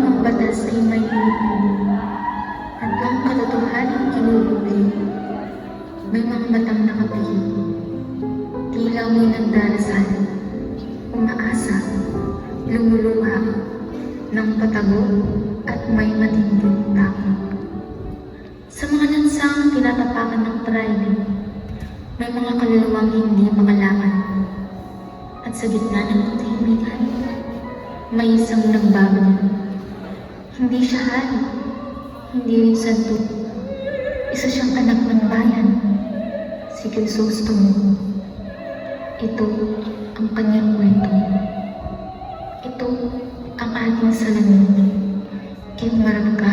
Habang ang batas ay may pinipili at ang katotohanan kinubuli, may mga matang nakapili. Tila may nagdarasal, umaasa, lumuluha, ng patago at may matinding takot. Sa mga lansang tinatapakan ng pride, may mga kaluluwang hindi makalaman. At sa gitna ng katahimikan, may isang nagbabangon. Hindi siya hari, hindi rin santo. Isa siyang anak ng bayan, si Crisostomo. Ito ang kanyang kwento. Ito ang ating salamin. Kimaragka,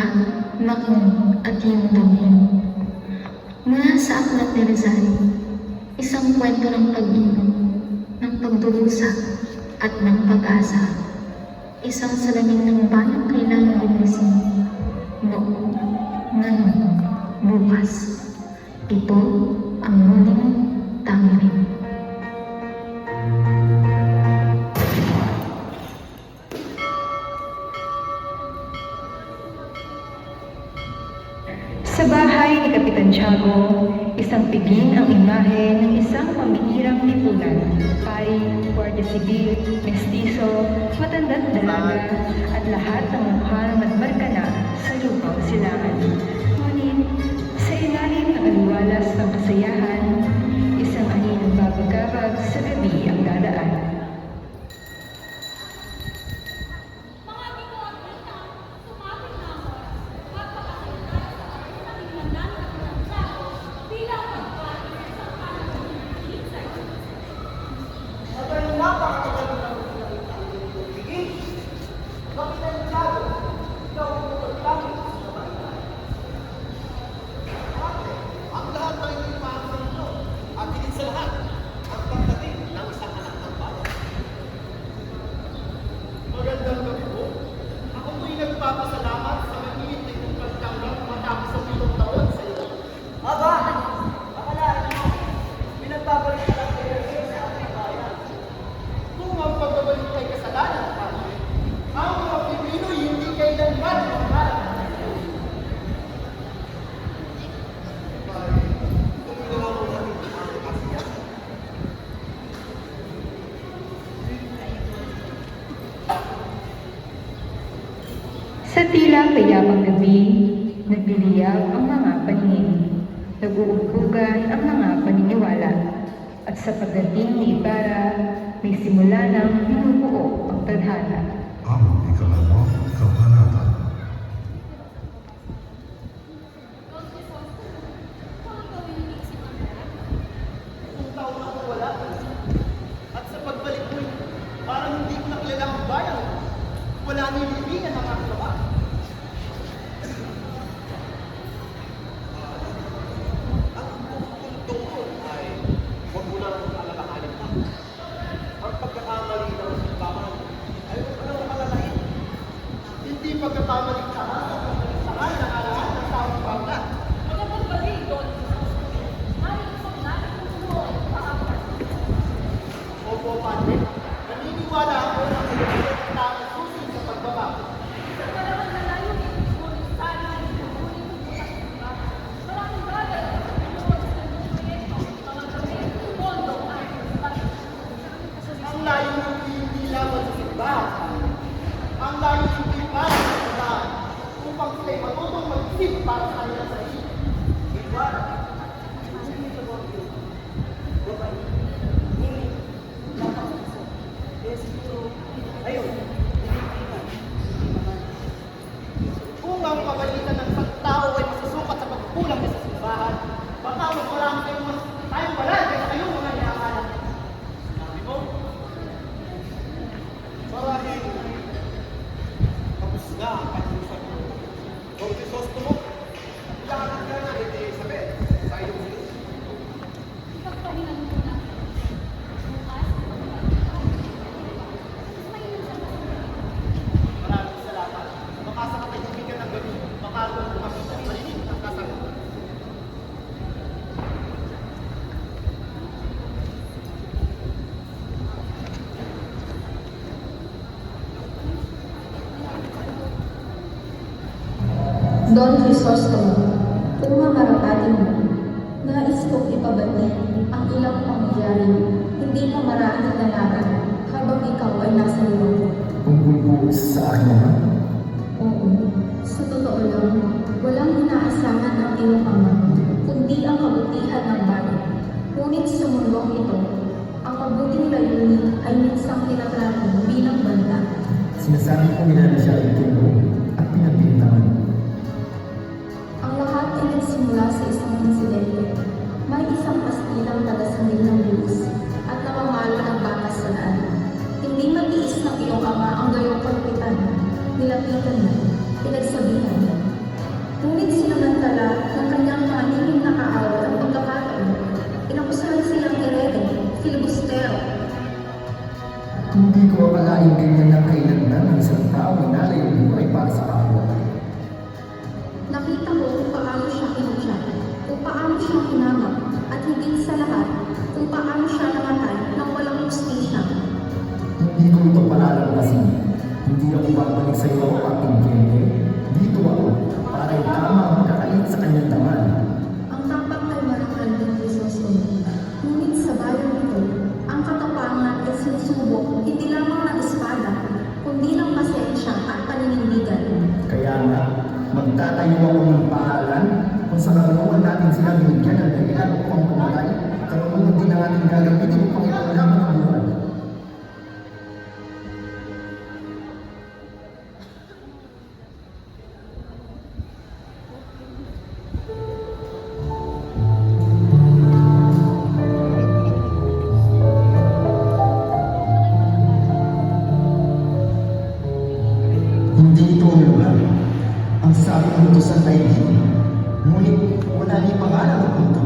Makong at yung dami. Mula sa aklat ni Rizal, isang kwento ng pag-ibig, ng pagdurusa at ng pag-asa. Isang salamin ng bayang kailangan gumising. Noon, ngayon, bukas. Ito ang muling tanging. Sa bahay ni Kapitan Tiago, isang piging ang imahe ng isang pambihirang lipunan. Pari, guardia sibil, mestizo, matanda't dalaga, at lahat ng mukha ng nagmarka na sa lupang silangan. Ngunit, sa ilalim ng aliwalas ng kasayahan, isang aninong babagabag sa gabi ang dadaan. Nagpapasalamat sa mainit na inyong pagtanggap matapos sa 7 taon sa iyo. Aba! Akalain mo, pinagbabalik ka lang kayo sa ating bayan. Kung ang pagbabalik kay kasalanan, ang mga Pilipino hindi kailanman makaharap. Kung ginawa mo natin ang kasiyahan. Sa tila payapang gabi, nagliliyab ang mga paningin, nag-uumpugan ang mga paniniwala, at sa pagdating ni Ibarra, may simula ng binubuo ang tadhana. Ang ikalawang kabanata. Kung taon ako wala, at sa pagbalik mo, parang hindi ko nakilala ang bayan. Wala nilibingan ang aking ama. Ang tungkol ay huwag mo nang alalahanin pa. Ang pagkakamali ng simbahan ay huwag mo nang alalahin. Hindi pagkakamali ka sa ng alahan ng taong bangla. Magandang gabi, Don. Narito sa natin kung tumuon sa apat. Opo, Padre. Naniniwala ako na ang tamang susi sa pagbabago. Sa panahon na layunin, ngunit sana ay ngunit bukas na. Maraming bagay ang tumuon sa proyekto, mga gamit, pondo, at pagkakas. Ang layunin hindi lamang sa simbahan. Ang layunin hindi para sa simbahan upang sila'y matutong mag-isip para sa kanilang sarili. Ibarra. Kung ang pagalitan ng isang tao ay masusukat sa pagkulang niya sa simbahan, baka mas marami tayong balan kaysa kayong mga inaalam. Sabi mo, marahil tapos na ang pag-usap mo. Kung Crisostomo, lahat ka na, Isabel. Don Crisostomo, kung mamarapatin mo, nais kong ipabalik ang ilang pangyayari hindi mo maraan na laban habang ikaw ay nasa lugar. Tungkol po sa akin naman. Oo, sa totoo lang, walang inaasahan ng iyong ama, kundi ang kabutihan ng bayan. Ngunit sa mundong ito, ang mabuting layunin ay minsang tinatrato bilang banta. Sinasabi ko nila na siya ay tulong at pinagbintangan. Ang lahat ay nagsimula sa isang insidente. May isang pastilang taga-sangil ng buwis at namamalo ng batas sa daan. Hindi matiis ng iyong ama ang gayong kalupitan. Nilapitan na, pinagsabihan niya. Ngunit sinamantala ng kanyang mahiling na kaawat at pagkakataon, inakusahan silang herete, filibustero. Hindi ko akalaing ganyan na kailangan ng isang tao na nalayo buhay para sa kapwa. Nakita ko kung paano siya kinutya, kung paano siya hinamag, at higit sa lahat, kung paano siya namatay nang walang justisya. Hindi ko ito palalagpasin. Hindi ako babalik sa iyo aking kente. Dito ako para itama ang kakalit sa kanyang daman. Ang tapak ay marangal ng Crisostomo. Ngunit sa bayan nito, ang katapangan ay sinusubok hindi lamang ng espada, kundi ng pasensya at paninindigan. Kaya nga, magtatayo ako ng pahalan kung sa karuan natin sila binigyan ng dahilan upang pumatay, karuan din ang ating gagamitin upang ipaglaban ang buwan. Hindi ito ang lugar. Ang sabi ng utusan ay hindi. Ngunit wala ni pangalan ng punto.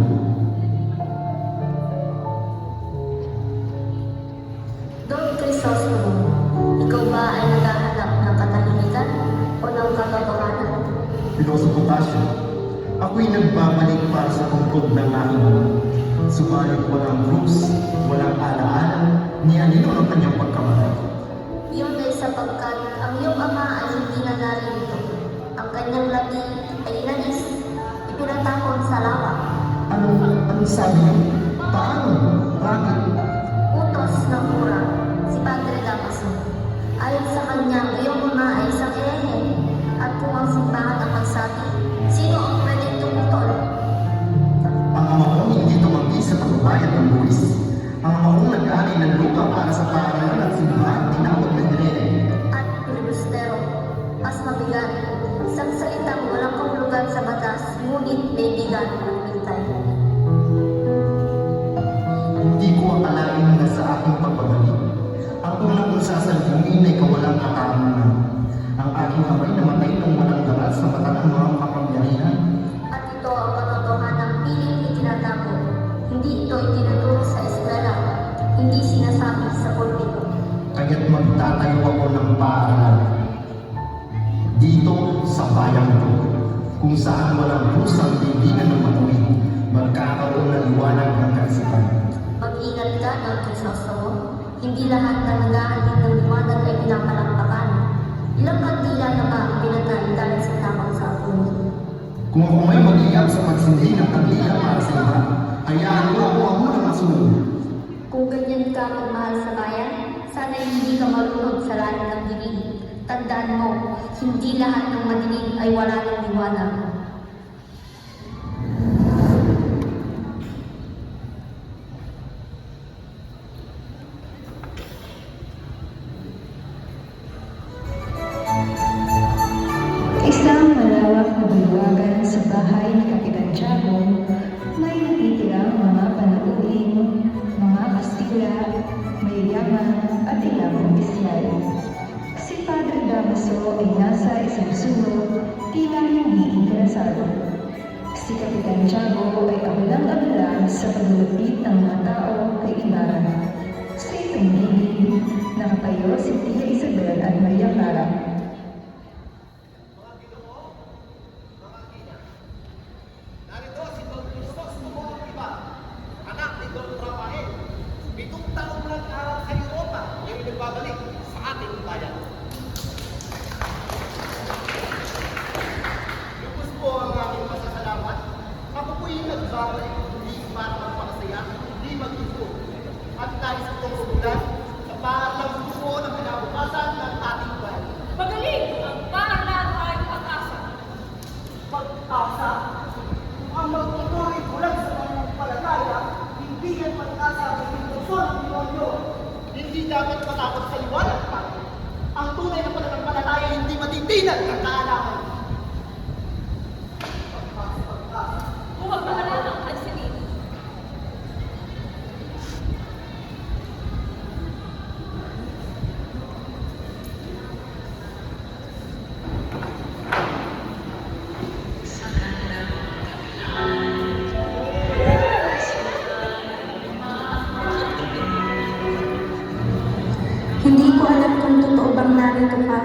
Don Crisostomo, ikaw ba ay naghahanap ng katahimikan o ng katotohanan? Pilosopo Tasio, ako'y nagbabalik para sa tungkod ng aking ama. Subalit walang krus, walang alaala, ni anino ng kanyang pagkamatay. Iyon ay sapagkat ang iyong ama ay hindi na narito. Ang kanyang labi ay inalis, ipinatapon sa lawa. Anong sabi niyo? Paano? Bakit? Utos ng mura, si Padre Damaso. Ayon sa kanya, ang iyong ama ay isang ehe. At kung ang simbahan ang magsabi, sino ang pwedeng tumutol? Ang ama ko hindi tumanggi sa pagbabayad ng buwis. Ang ama ko nag-aanay ng lupa para sa paaralan at simbahan tinawag na direte. At filibustero, mas mabigat, isang salitang walang kahulugan sa batas, ngunit may bigat ng bintay. Hindi ko akalain na sa aking pagbabalik. Ang unang kong sasalubungin ay kawalang katarungan. Ang aking amay namatay nang walang darat sa mata ng mga kapangyarihan. At ito ang katotohanan ng piling itinatago. Hindi ito itinuturo sa eskwela, hindi sinasabi sa pulpito. Kaya't magtatayo ako ng paaralan. Dito sa bayan ko, kung saan walang pusang bibigan ng matuwid, magkakaroon ng liwanag ng kaisipan. Mag-ingat ka ng Crisostomo. Hindi lahat ng naghahatid ng liwanag ay pinapalakpakan. Ilang kandila na ba ang pinatay dahil sa tapang sa apoy? Kung ako may mag-iyak sa pagsindi ng kandila para sa iba, hayaan mo ako ang unang masunod. Kung ganyan ka magmahal sa bayan, sana hindi ka marunong sa lahat ng dinig. Tandaan mo, hindi lahat ng madinig ay wala ng liwanag. Isang malawak na bulwagan sa bahay ni Kapitan Tiago, may natitirang mga panauhin, mga Kastila, mayayaman at ilang opisyal. Si Padre Damaso ay nasa isang sulok, tila hindi interesado. Si Kapitan Tiago ay abalang-abala sa paglulapit ng mga tao kay Ibarra. Sa itong gilid, nakatayo si Tia Isabel at Maria Clara. Narito si Don Crisostomo ang iba, anak ni Don Rafael. 7 taong nag-aral sa Europa, ngayon nagbabalik sa ating bayan. kaalaman. Huwag mahalang pansinin. Hindi ko alam kung totoo bang narito ka.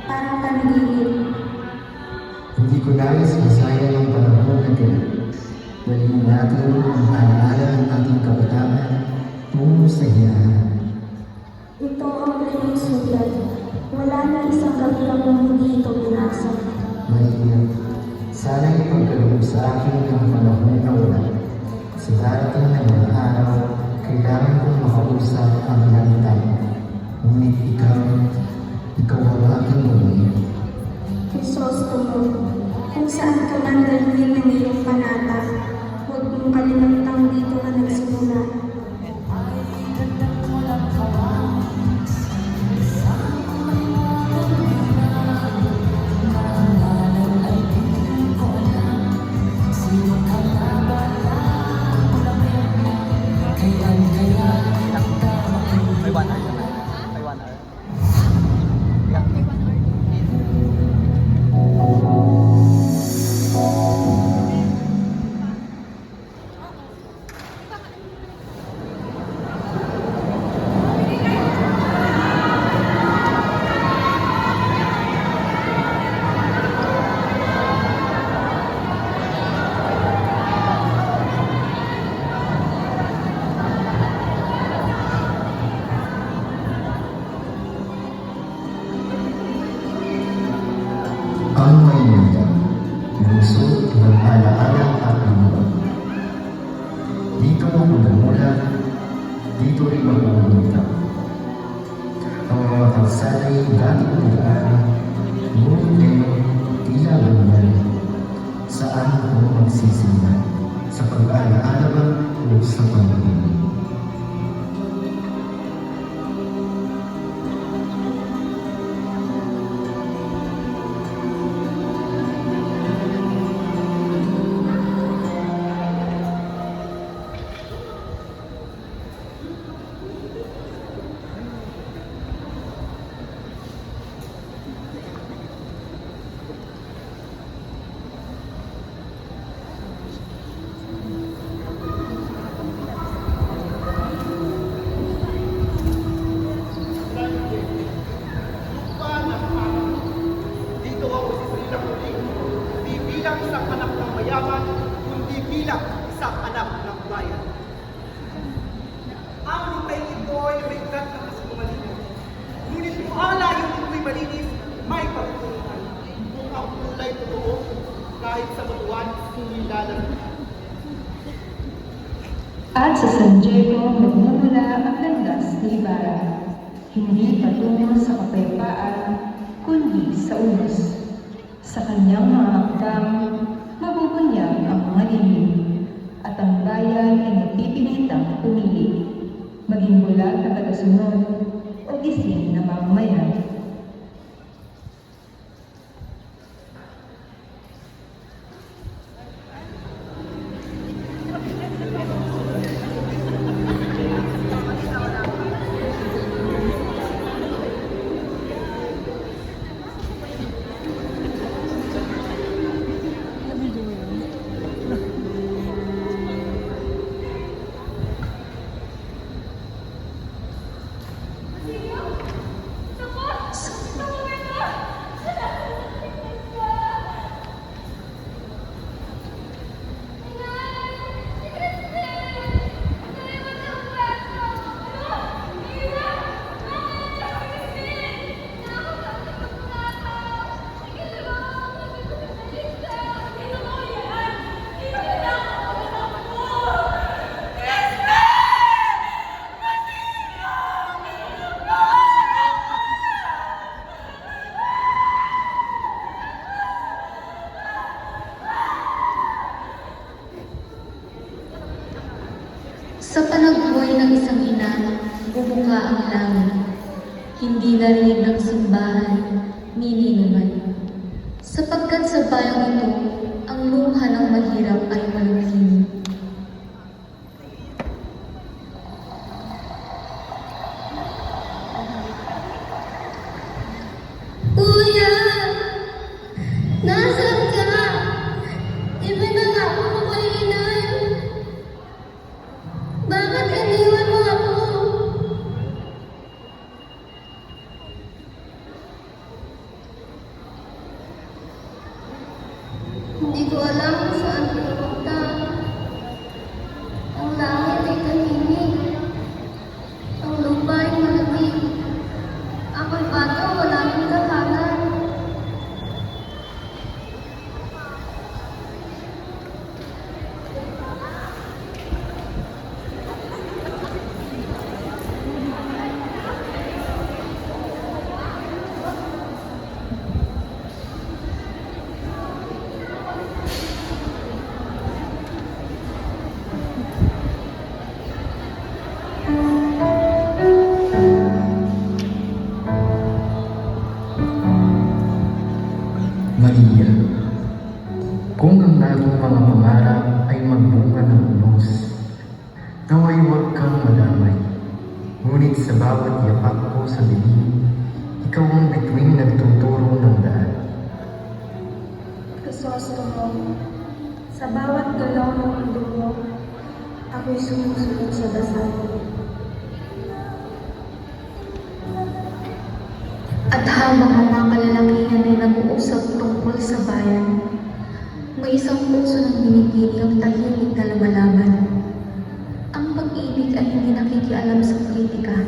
Parang panaginip. Hindi ko nais masayang ang panahon na tila. Balikin natin ang alaala ng ating kabataan tungo sa hiyahan. Ito ang kanyang sulat. Wala na isang kabilang na hindi ito binasa. Maria, sana ipagkaloob sa akin ang panahon na wala. Sa darating na mga araw, kailangan kong makausap ang langit. Ngunit ikaw ang aking buhay. Crisostomo, kung saan ka man dalhin ng iyong panata, huwag mong kalimutang dito ka nagsimula. May 1 hour naman. May 1 hour. Yeah. Ang Maynila, lungsod ng alaala at lumbag. Dito ako namula, dito rin mapupunta. Ang mga kalsada'y dating nilaan, ngunit ngayon tila bunyan. Saan ako magsisimula? Sa pag-alaala ba o sa panaginip? Dito ako sisilang muli, di bilang isang anak ng mayaman, kundi bilang isang anak ng bayan. Ang lutay nito ay reglat na kasinungalingan. Ngunit kung ang layo nito'y malinis, may pagtulungan. Kung ang kulay totoo, kahit sa batuan, hindi lalaro. At sa San Diego magmumula ang landas ni Ibarra, hindi patungo sa kapayapaan, kundi sa unos. Sa kanyang mga hakbang, mabubunyag ang mga lilim, at ang bayan ay napipilitang pumili, maging bulag na tagasunod o gising na mamamayan. Sa panagbuhay ng isang ina, bumuka ang langit. Hindi narinig ng simbahan, ni ninuman. bayang ito, ang luha ng mahirap ay malubhing. Kuya! Nasaan ka? Iba na nga ako makainan. Bakit iniwan mo ako? Hindi ko alam kung saan pupunta. Ang langit ay tahimik. Ang lupa ay malamig. Ako'y bata, wala nang kakanan. Maria, kung ang nating mga pangarap ay magbunga ng unos, naway huwag kang madamay. Ngunit sa bawat yapak ko sa dilim, ikaw ang bituing nagtuturo ng daan. Crisostomo, sa bawat galaw ng mundo mo, ako'y sumusunod sa dasal. At habang ang mga kalalakihan ay nag-uusap tungkol sa bayan, may isang puso ng binibig ang tahimik na lumalaban. Ang pag-ibig ay hindi nakikialam sa politika,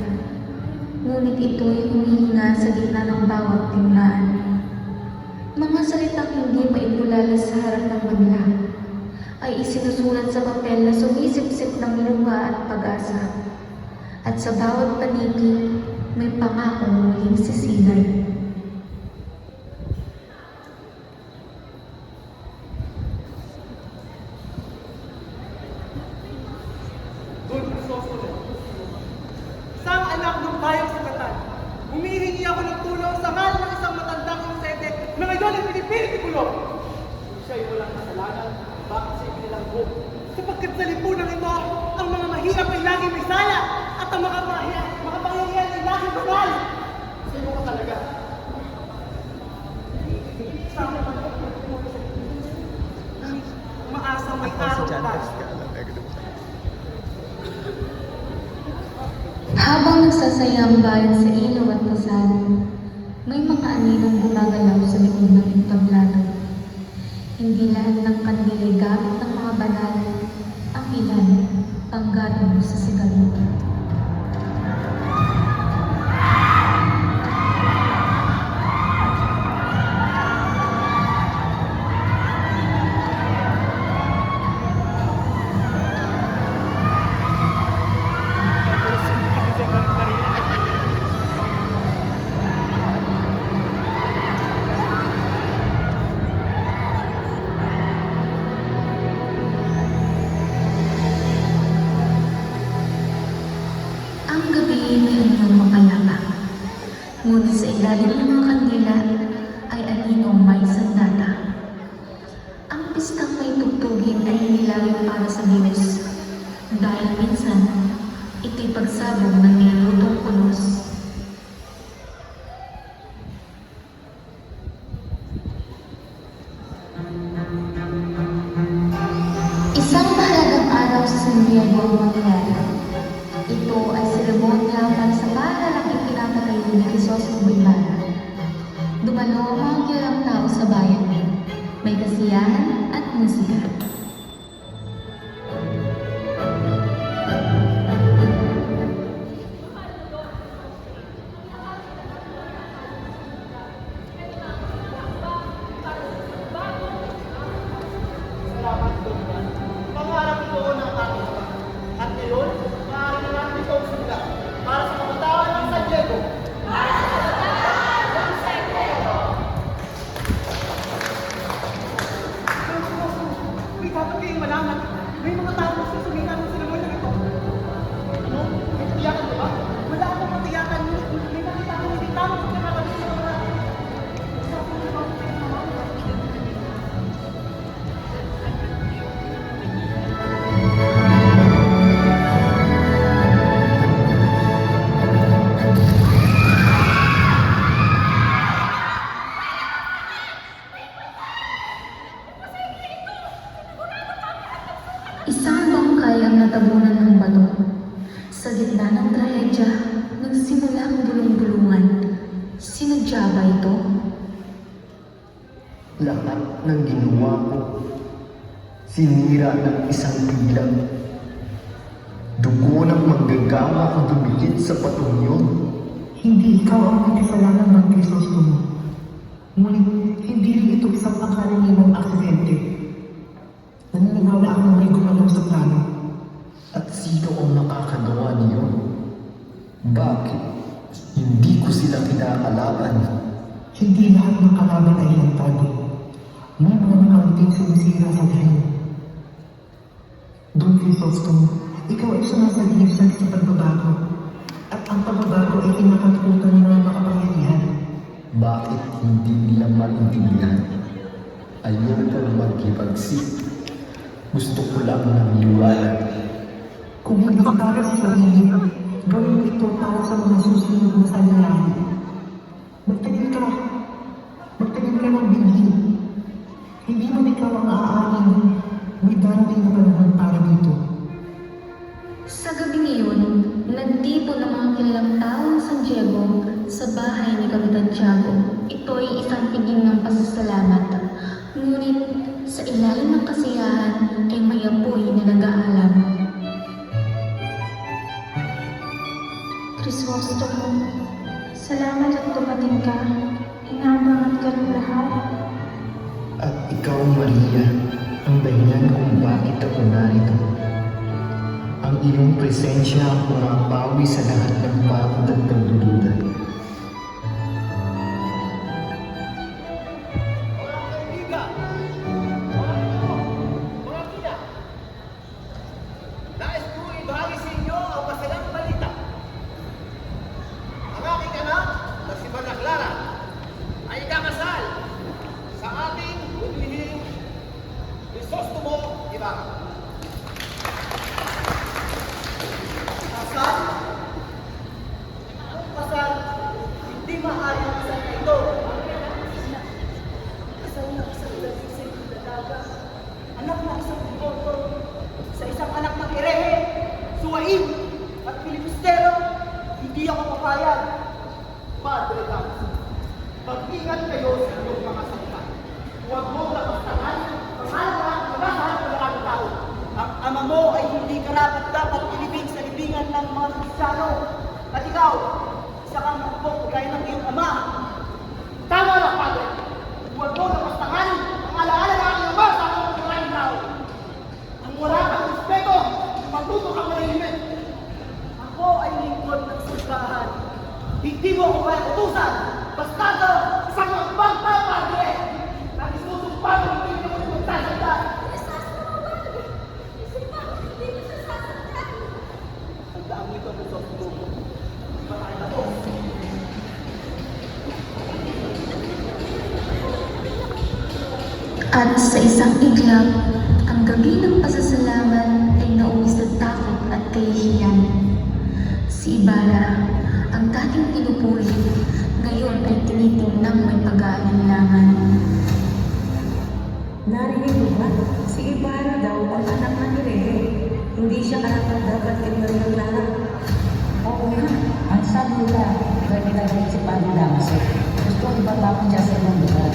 ngunit ito'y humihinga sa gitna ng bawat tindahan. Mga salitang hindi maibulala sa harap ng banla ay isinusulat sa papel na sumisipsip ng luha at pag-asa. At sa bawat paniki, may pangakong muling sisilay. Don Crisostomo, isang anak ng bayang sukatan. Humihingi ako ng tulong sa mahal ng isang matandang insete na ngayon ay pinipilit ikulong. Siya'y walang kasalanan, bakit siya ipinilanggo? Sapagkat sa lipunan ito, ang mga mahirap ay laging may sala at ang mga pangyayari ay laging banal. Sino ka talaga? Sa akin man ako, umaasa may araw pa. Habang nagsasaya ang bayan sa ilaw at dasal, may mga aninong gumagalaw sa likod ng entablado. Hindi lahat ng kandilay gamit ng mga banal, ang ilan panggatong sa sigarilyo. Ang gabi may anong mapayapa, ngunit sa ilalim ng mga kandila ay aninong may sandata. Ang pistang may tugtugin ay nilawin para sa Diyos, dahil minsan ito'y pagsabog ng nilulutong punos. Isang mahalagang araw sa San Diego ang mangyayari. Ito ay seremonya para sa malalaking pinapatayo ni Crisostomo Ibarra. Dumalo ang mga kilalang tao sa bayan. May kasiyahan at musika. Salamat po. Pangarap ito ng aking ama. At ngayon, maaari na natin ito sumula para sa kabataan ng San Diego. May dapat kayong malaman. May mga tao na susumitan ng sinamon na ito. Ano? May patiyakan ba ba? Wala akong patiyakan. May nakita ko hindi tama sa pinakabit sa mga. Isa po na ba kayo Isang bangkay ang natabunan ng bato. Sa gitna ng trahedya, nagsimula ang bulong-bulungan. Sinadya ba ito? Lahat ng ginawa ko, sinira ng isang bilang. Dugo ng manggagawa ang dumikit sa patong yun. Hindi ikaw ang may kasalanan ng Krisostomo. Ngunit hindi rin ito isang pangkaraniwang aksidente. Naniniwala akong may gumalaw sa plano. At sino ang nakakagawa niyo? Bakit? Hindi ko sila kinakalaban. Hindi lahat ng kalaban ay lantado. May mga nakaunting sumisira sa dahin. Don Crisostomo, ikaw ay sumasagisag sa pagbabago. At ang pagbabago ay kinakatukutan ng mga makapangyarihan. Bakit hindi nila maintindihan? Ayoko maghipagsik. Gusto ko lang ng liwanag. Kung hindi ka para sa sarili, gawin ito para sa mga susunod na sanayari. Magtagal ka. Magtagal ka ng bilhin. Hindi mo ikaw ang aaaring may darating na panahon para dito. Sa gabing iyon, nagtipon ng mga kilalang tao ng San Diego sa bahay ni Kapitan Tiago. Ito ay isang piging ng pasasalamat. Ngunit sa ilalim ng kasiyahan ay may apoy na nag-aalam. Crisostomo, salamat at dumating ka. Inabangan ka ng lahat. At ikaw, Maria, ang dahilan kung bakit ako narito. Ang iyong presensya ang pumapawi sa lahat ng pagod at pagdududa. Mga kaibigan, mga ito, mga tina, nais ko ibahagi sa inyo ang masalang balita. Ang aking anak na si Mana Clara ay ikakasal sa ating bumilihing Crisostomo Ibarra. Kasal? Ang kasal, hindi maayang kasal na ito. Kasal na isang lasing dalaga, anak na isang devoto, sa isang anak ng erehe, suwain at pilipistero, hindi ako papayag. Padre Dams, mag-ingat kayo sa inyong mga salita. Huwag mo lapastangan ang halahan ng lahat ng mga tao. Ang ama mo ay hindi karapat-dapat ilibing sa libingan ng mga Kristiyano. At ikaw, isa kang magpok gaya ng iyong ama. Tama na, Padre! Huwag mo lapastangan ang alaala ng aking ama sa aking maraming tao. Ang wala kang respeto, magtuto kang manahimik. Ako ay lingkod ng simbahan. Hindi mo ako kaya utusan. Bastado, isang magbang tao, Padre! At isusumpa mo hindi mo magsasalita. Tandaan mo ito sa puso. Patay na to. At sa isang iglap, ang gabi ng pasasalamat ay nauwi sa takot at kahihiyan. Si Ibarra, ang dating pinupuri, ngayon ay tinitingnang may pag-aalinlangan. Narinig mo ba? Si Ibarra daw ang anak ng Irehe. Hindi siya karapat-dapat tingnan ng lahat. Oo nga, ang sabi nila, nagkakagit si Padre Damaso. Gusto ang ibatapon siya sa ibang lugar.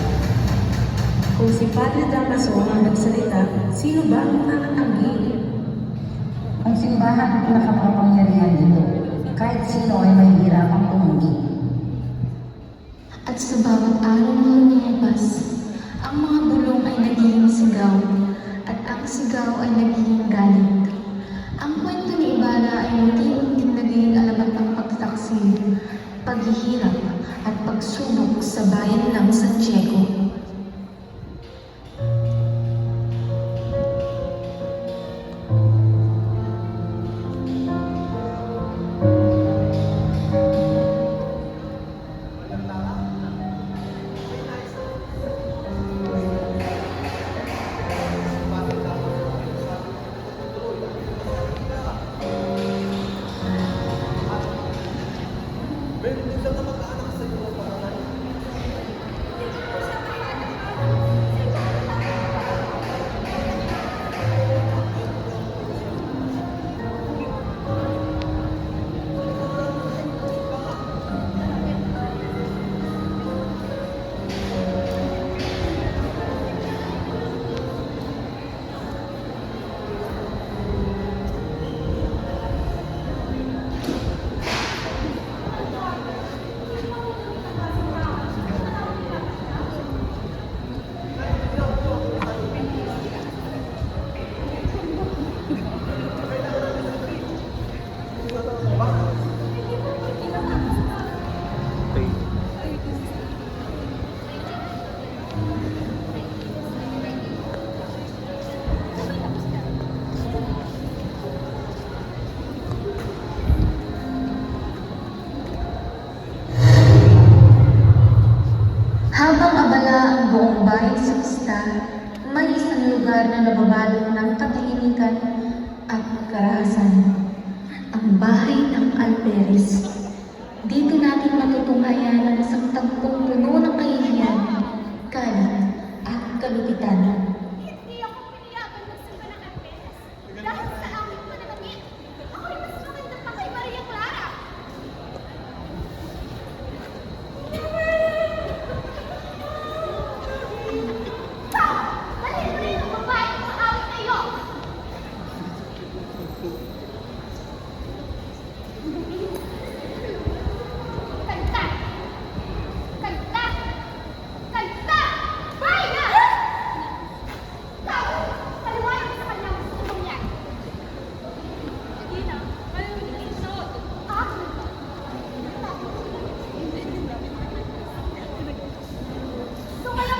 Kung si Padre Damaso ang nagsalita, sino ba ang nakatanggi? Ang simbahan ang pinakakapangyarihan dito. Kahit sino ay mahihirapang tumanggi. At sa bawat araw na lumipas, ang mga bulong ay nagiging sigaw, at ang sigaw ay nagiging galit. Ang kwento ni Ibarra ay unti-unting naging alamat ng pagtaksil, paghihirap, at pagsubok sa bayan ng San Diego. Meron din sa kamag-anak sa iyo, Panginoon. sa pista, may isang lugar na nababalot ng katahimikan at karahasan. Ang bahay ng Alperes. Dito natin matutunghayan ang isang tagpong puno ng kahihiyan, galit at kalupitan. Hindi ako pinayagan magsimba ng Alperes. Dahil sa aking pananamit, ako'y mas maganda pa kay Maria Clara. Dahil mo rin ang babae na maawit na iyo. Kanta! Kanta! Kanta! Bayan! Ikaw! Paliwanag sa kanya ang gusto mong yan. Hindi na. Ayaw mo din suot. Ah? Sumayaw!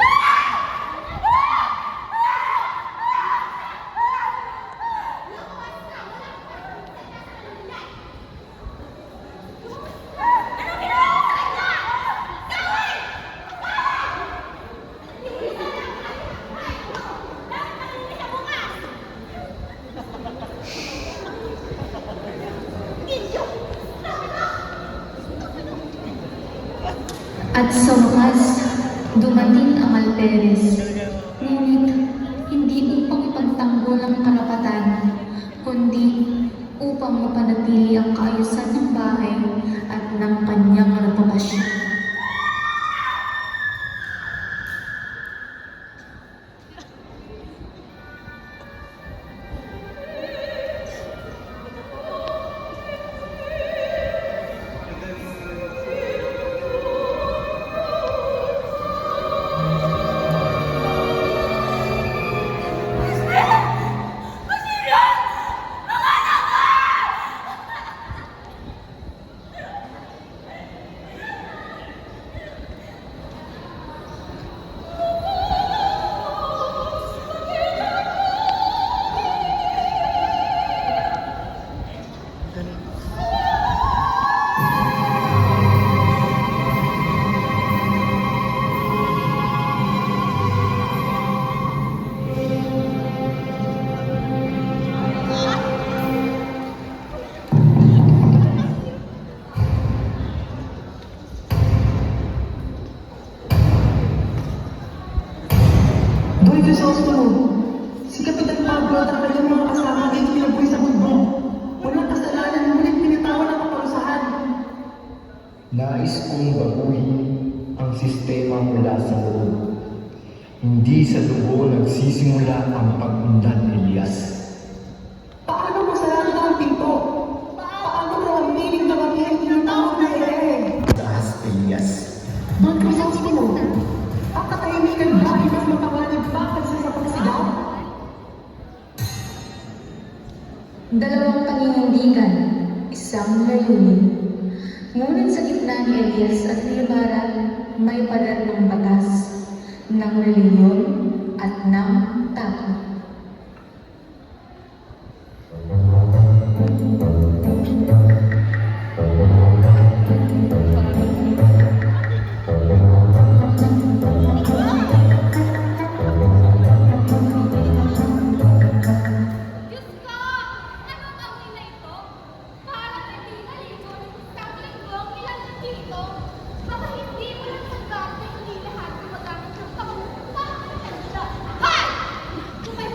Ano ginawa mo sa kanya? Gawin! Hindi na lang ay mo! Dapat makinig sa bukas! Inyo! At sa wakas, dumating ang Alperes. Ngunit, hindi upang ipagtanggol ang karapatan, kundi upang mapanatili ang kaayusan ng bahay at ng kanyang reputasyon. Doy Crisostomo, si Kapitan Pablo at ang kanyang mga kasama ay pinabuhay sa mundo. Walang kasalanan, ngunit pinitawan ang kaparusahan. Nais kong baguhin ang sistema mula sa loob. Hindi sa dugo nagsisimula ang pag-unlad ni Elias. Paano masarado ang pinto? Paano na ang piling na magiging tinatawag na ere? Dahas Elias. Doy Crisostomo, ang katahimikan ba ay mas matawalag pa kasi sa pagsigaw? Dalawang paninindigan, isang layunin. Ngunit sa gitna ni Elias at ni Ibarra, may pader ng batas, ng reliyon at ng takot. Diyos ko! Anong amoy na ito? Parang hindi naligo ng isang linggong ilan dito. Baka hindi mo lang sagat na hindi lahat gumagamit ng pangungutang ng kanila. Hay! Kung may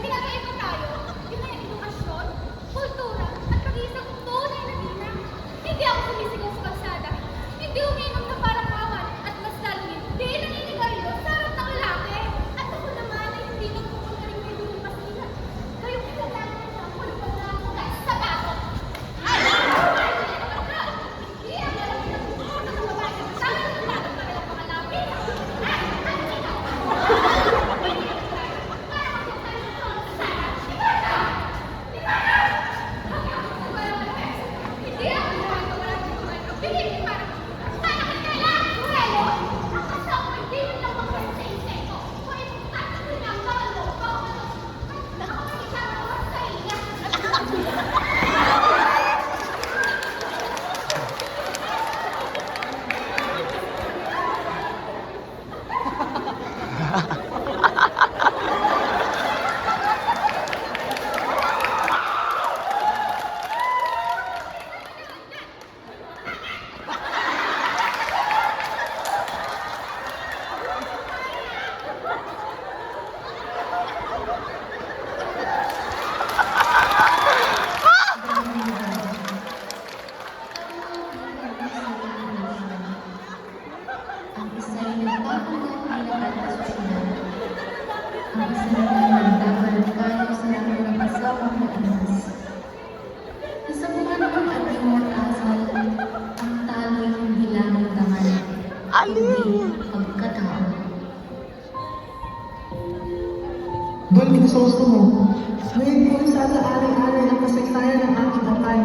Don Crisostomo, ngayon ko sa aray-aray ang kasaysayan ng aking akay.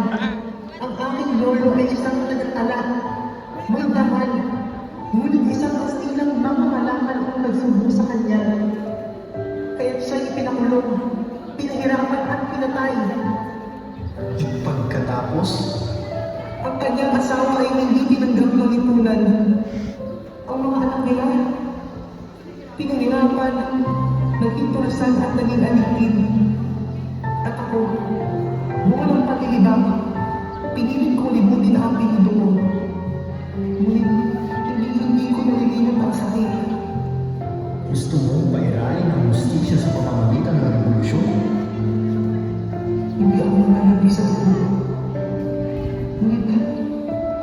Ang aking lolo ay isang tagatala, may dahan, ngunit isang kastilang mamamalakan ang nagsubo sa kanya. Kaya't siya'y pinakulong, pinahirapan at pinatay. Pagkatapos, Ang kanyang asawa ay hindi tinanggap ng lipunan. Ang mga anak nila, pinahirapan, naging tulasan at naging alitin. At ako, walang paglilibang, pinilit kong libutin ang apelido ko. Ngunit, hindi ko nalilimutan ang sakit. gusto mo pairain ang justisya sa pamamagitan ng revolusyon? Hindi ako nalalabi sa dugo. Ngunit,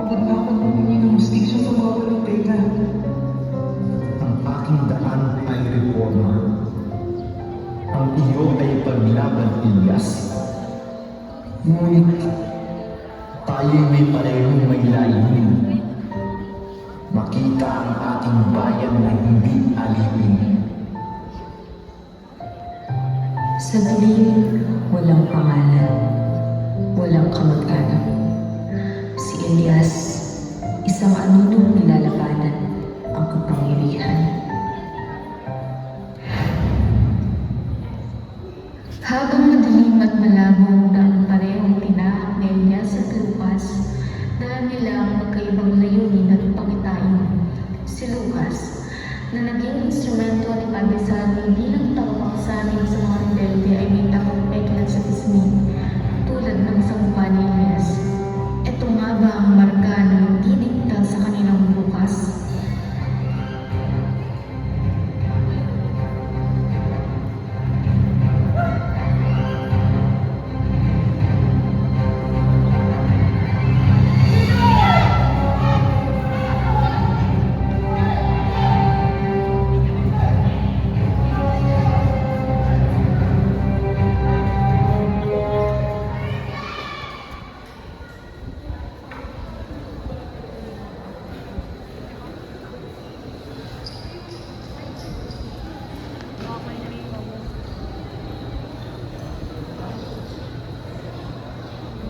pagod na akong humingi ng justisya sa mga walang peka. Ang aking daan ay reforma. Ang iyo ay paglaban, Ilyas. Ngunit, tayo'y may parehong may layunin. Makita ang ating bayan na hindi alipin. Sa dilim, walang pangalan, walang kamag-anak. Si Elias, isang anunong nilalabanan ang kapangyarihan. Habang madilim at malabo na ang parehong tinahak ni Elias at Lucas, dala nila ang magkaibang layunin at pangitain. Si Lucas, na naging instrumento ni Padre Salvi bilang tagapagsanin sa mga rebelde ay may takong peklat sa pisngi, tulad ng isang mukha ni Elias. Ito nga ba ang marka na hindi dikta sa kanilang bukas?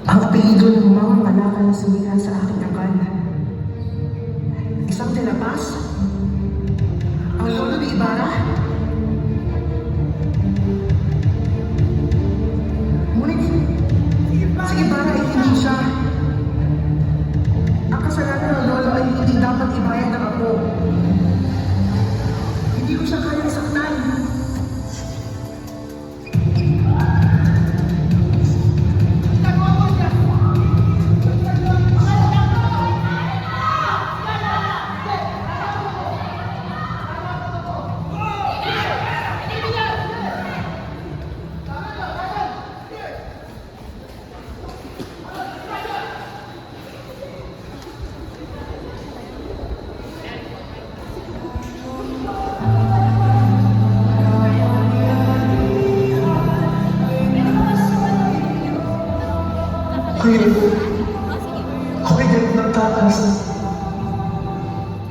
Ang apelido ng mga malakal na sumira sa aking akal. Isang tinapas? Ang lolo ni Ibarra? Ngunit, si Ibarra ay hindi siya. Ang kasalanan ng lolo ay hindi dapat ibayad ng ako. Hindi ko siya kayang saktan. Ngayon, ako'y ganun nagtatas.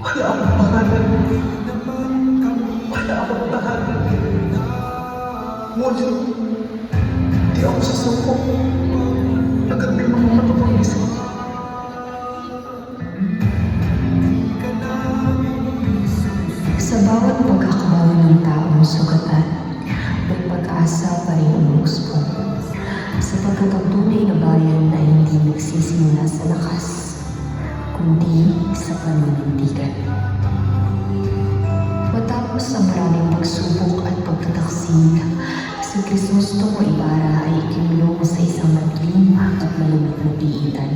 Wala akong pangalan. Wala akong tahanan. Ngunit, di ako sasuko. Agad may mga matapang isip. Sa bawat pagkakabawi ng taong sugatan, may pag-asa pa rin umuusbong. Sapagkat ang tunay na bayan ay hindi nagsisimula sa lakas, kundi sa paninindigan. Matapos ang maraming pagsubok at pagtataksig, si Crisostomo Ibarra ay ikinulong sa isang madilim at malamig na piitan.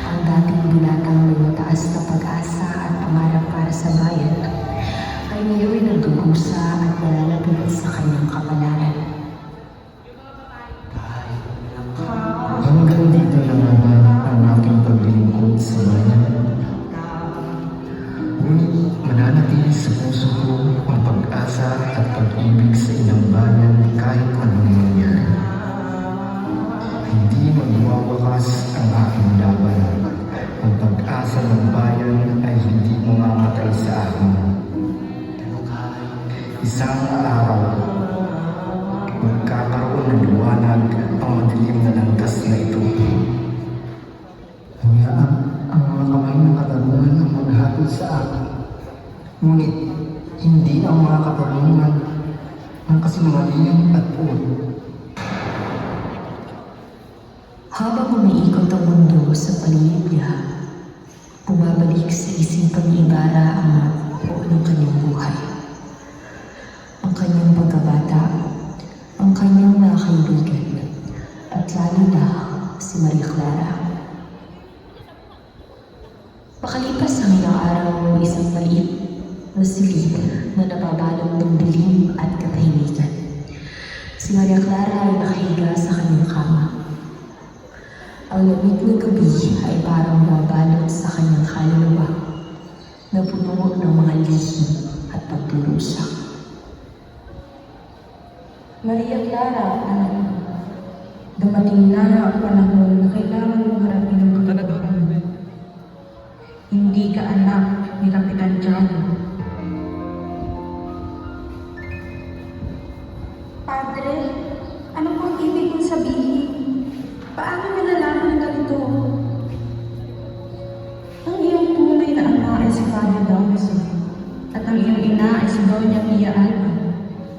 Ang dating binatang may mataas na pag-asa at pangarap para sa bayan, ay ngayon nagdurusa at nalalapit sa kanyang kapalaran. Hanggang dito na nga ba ang aking paglilingkod sa bayan? Ngunit mananatili sa puso ko ang pag-asa at pag-ibig sa inang bayan kahit anong mangyari. Hindi magwawakas ang aking laban. Ang pag-asa ng bayan ay hindi mamamatay sa akin. Isang araw, maliwanag ang madilim na landas na ito. Hayaan ang mga kamay ng katarungan ang maghatid sa akin. Ngunit hindi ang mga katarungan ng kasinungalingan at puot. Habang umiikot ang mundo sa paligid niya, bumabalik sa isipan ni Ibarra ang mga buo ng kanyang buhay. Ang kanyang pagkabata, ang kanyang mga kaibigan, at lalo na si Maria Clara. Makalipas ang ilang araw, isang maliit na silid na nababalot ng dilim at katahimikan. Si Maria Clara ay nakahiga sa kanyang kama. Ang lamig ng gabi ay parang mabalot sa kanyang kaluluwa na puno ng mga lihim at pagdurusa. Maria Clara, anak ko, dumating na ang panahon na kailangan mong harapin ang katotohanan. Hindi ka anak ni Kapitan Tiago. Padre, ano pong ibig kong sabihin? Paano nalalaman ng ganito? Ang iyong tunay na ama ay si Padre Damaso at ang iyong ina ay si Doña Pia Alba,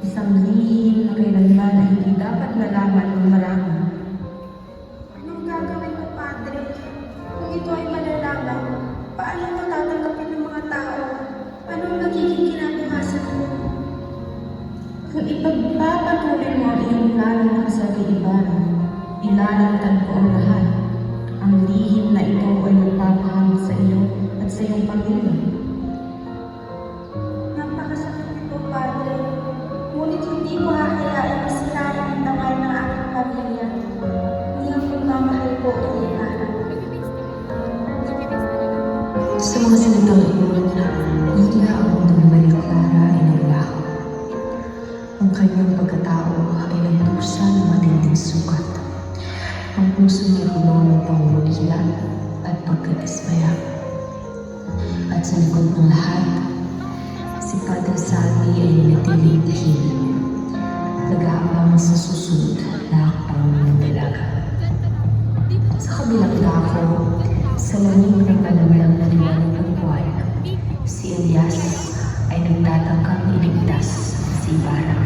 isang lihim na kailanman na hindi dapat nalaman ng marami. Anong gagawin ko, Padre? Kung ito ay malalaman, paano mo tatanggapin ng mga tao? Anong magiging kinabukasan ko? Kung ipagpapatuloy mo ang iyong plano ng sa Ibarra, ilalantad ko ang lahat. Ang lihim na ito ay magpapahamot sa iyo at sa iyong pamilya. Napakasakit ito, Padre. Ngunit hindi ko hahayaan masirain ang damay ng aking pamilya. Hindi ang pagmamahal ko kay Ibarra. Sa mga salitang iyon, hila ang mundo ni Maria Clara ay naglaho. Ang kanyang pagkatao ay nagdusa ng matinding sukat. Ang puso niya puno ng pangungulila at pagkadismaya. At sa likod ng lahat, si Padre Salvi ay natiling tahimik, nag-aabang sa susunod na hakbang ng dalaga. Sa kabilang dako, sa langit ng malamlang na liwanag ng buwan, si Elias ay nagtatangkang iligtas si Ibarra.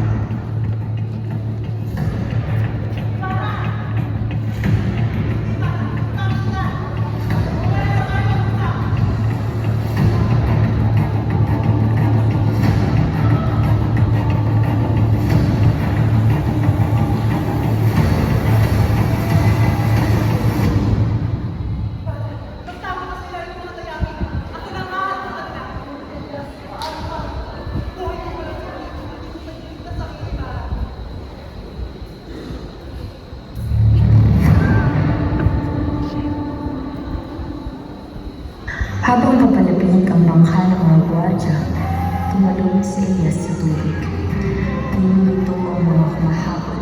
Habang papalapit ang bangka ng mga gwardiya, tumalon si Elias sa tubig. Pinulito ang mga kumahabol.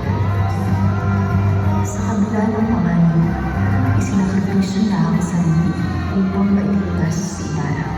Sa kabila ng panganib, isinakripisyo na ang sarili upang mailigtas si Ibarra.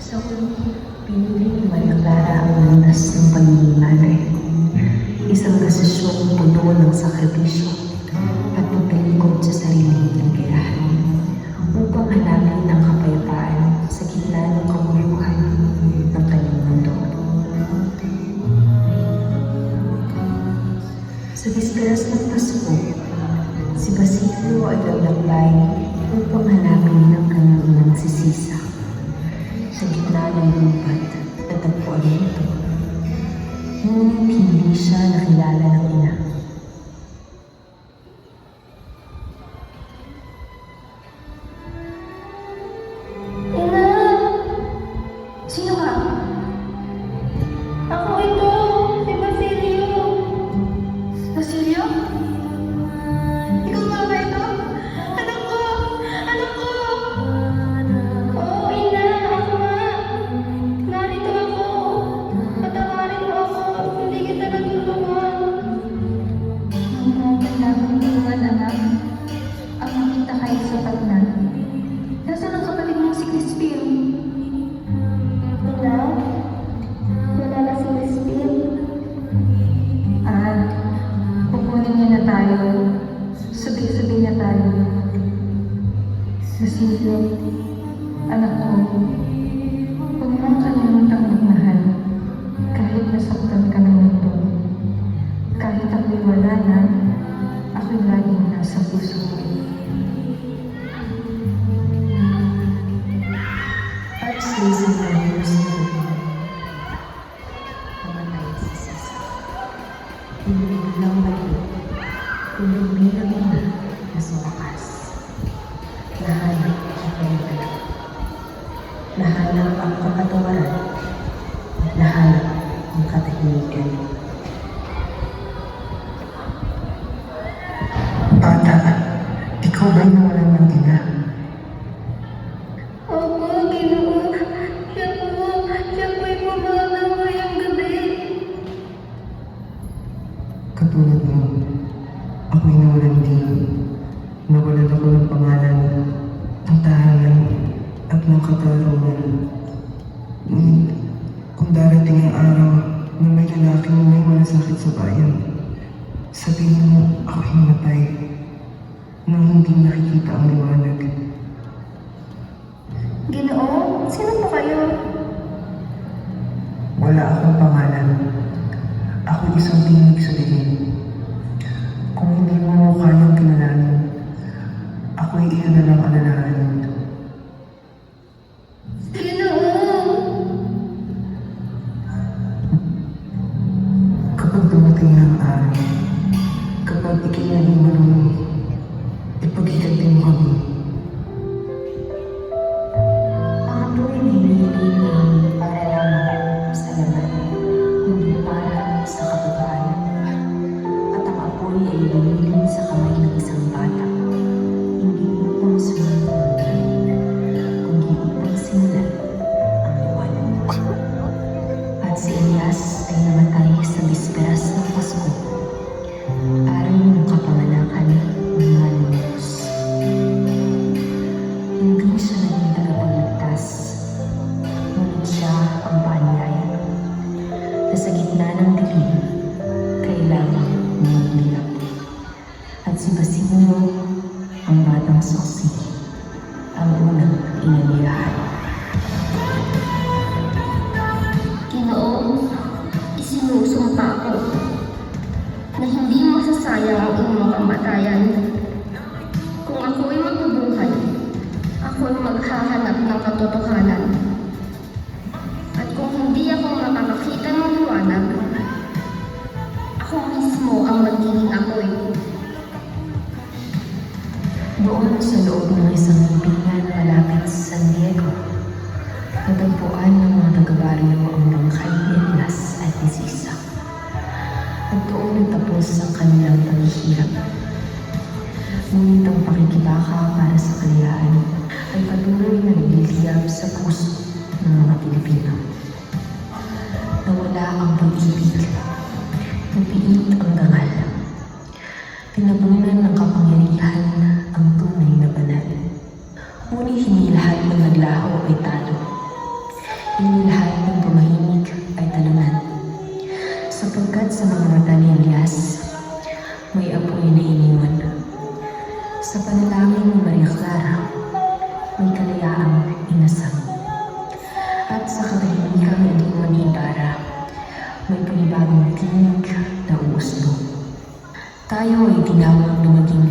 Sa huli, Pinili ni Maria Clara ang landas ng paghihimanay. Isang desisyong puno ng sakripisyo at pagtalikod sa sariling kaligayahan upang hanapin ang kapayapaan sa gitna ng kamuluhan ng kanyang mundo. Sa bisperas ng Pasko, si Basilio ay naglakbay upang hanapin ang kanyang inang si Sisa. Sa gitna ng lupat, natagpuan niya ito. Ngunit hindi siya nakilala ng ina. Ina! Sino ka? Ako ito, si Basilio. Basilio? Ikaw nga ba ito? Anak ko! Anak ko! Oo, ina, ako nga. Narito ako. Patawarin mo ako. Hindi kita natulungan. Kailangan tulungan, anak. Ang makita kayo sapat na. Nasaan ang kapatid mong si Crispin? Ina? Wala na si Crispin. Kukunin niya na tayo. Sabi-sabi na tayo. Basilio, anak ko, huwag mong kalimutang magmahal. Kahit nasaktan ka ng mundo. Kahit ako'y wala na, ako'y laging nasa puso mo. Archdays ng Panginoon sa Lord. Namatay si Sisa. Hindi bilang mali, kundi bilang ina na sumakas. Nahanap ang pagkakalap. Nahanap ang kapatawaran. Nahanap ang katahimikan. Bata, ikaw ba'y nawalan ng ina? Opo, Ginoo. Siya po'y pumanaw ngayong gabi. Katulad mo, ako'y nawalan din. Nawalan ako ng pangalan, ng tahanan, at ng katarungan. Ngunit, kung darating ang araw na may lalaking may malasakit sa bayan, sabihin mo ako'y namatay nang hindi nakikita ang liwanag. Ginoo, sino po kayo? Wala akong pangalan. Ako isang tinig sa dilim. Kung hindi mo kayang kilalanin, ako'y iyon na lang alalahanin. Ginoo! Kapag dumating ang araw, kapag ikinaging marunong, ipaghiganti mo kami. Ang apo'y dinilin para lamang sa laman, hindi para sa katotohanan. At ang apo'y ay dinilin sa kamay ng isang bata, hindi upang sumunod, kundi upang simulan ang liwanag. At si Elias ay namatay sa bisperas ng Pasko, araw ng kapanganakan ng mga Diyos. Hindi siya naging tagapagligtas, ngunit siya ang paanyaya na sa gitna ng dilim, kailangang umulap. At si Basilio, ang batang suksi, ang unang inaliyahan. Ginoo, isinusumpa ko na hindi masasayang ang iyong kamatayan. Kung ako'y mabubuhay, ako'y maghahanap ng katotohanan. At kung hindi ako makakakita ng liwanag, ako mismo ang magiging ako'y. Doon sa loob ng isang libingan malapit sa San Diego, natagpuan ng mga taga-baryo ang bangkay ni Elias at ni Sisa. At doon nagtapos ang kanilang paghihirap. Ngunit ang pakikibaka para sa kalayaan ay patuloy na nagliliyab sa puso ng mga Pilipino. Nawala ang pag-ibig, napiit ang dangal. Tinabunan ng kapangyarihan ang tunay na banal. Ngunit hindi lahat ng naglaho ay talo. Hindi lahat ng sa mga mata ni Elias, may apoy na iniwan. Sa panalangin ni Maria Clara, may kalayaang inasam. At sa katahimikang iniwan ni Ibarra, may panibagong tinig na uuslo. Tayo ay tinawag na maging